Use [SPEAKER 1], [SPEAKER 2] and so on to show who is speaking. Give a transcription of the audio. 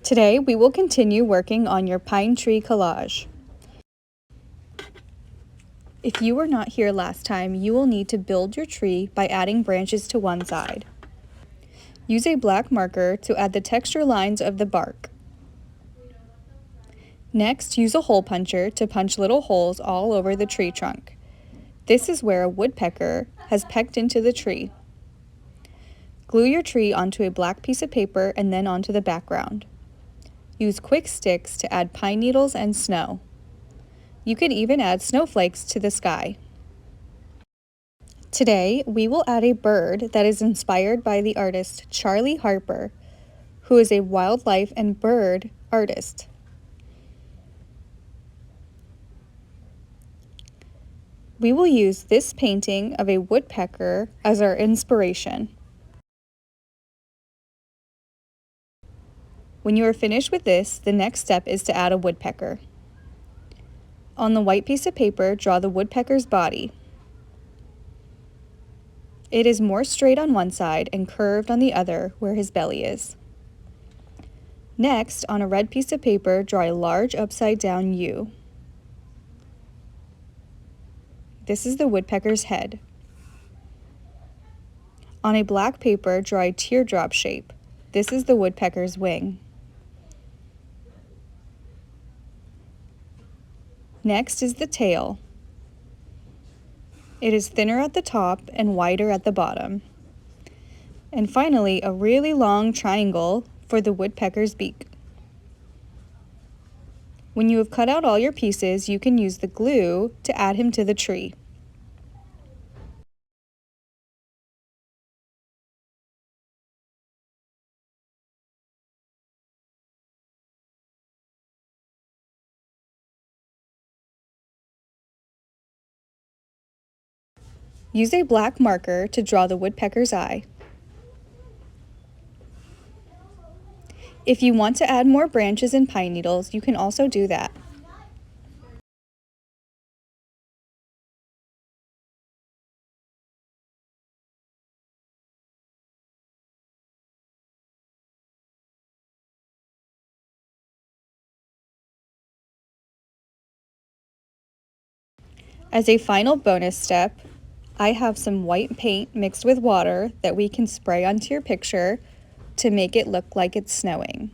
[SPEAKER 1] Today, we will continue working on your pine tree collage. If you were not here last time, you will need to build your tree by adding branches to one side. Use a black marker to add the texture lines of the bark. Next, use a hole puncher to punch little holes all over the tree trunk. This is where a woodpecker has pecked into the tree. Glue your tree onto a black piece of paper and then onto the background. Use quick sticks to add pine needles and snow. You could even add snowflakes to the sky. Today, we will add a bird that is inspired by the artist Charley Harper, who is a wildlife and bird artist. We will use this painting of a woodpecker as our inspiration. When you are finished with this, the next step is to add a woodpecker. On the white piece of paper, draw the woodpecker's body. It is more straight on one side and curved on the other where his belly is. Next, on a red piece of paper, draw a large upside-down U. This is the woodpecker's head. On a black paper, draw a teardrop shape. This is the woodpecker's wing. Next is the tail. It is thinner at the top and wider at the bottom. And finally, a really long triangle for the woodpecker's beak. When you have cut out all your pieces, you can use the glue to add him to the tree. Use a black marker to draw the woodpecker's eye. If you want to add more branches and pine needles, you can also do that. As a final bonus step, I have some white paint mixed with water that we can spray onto your picture to make it look like it's snowing.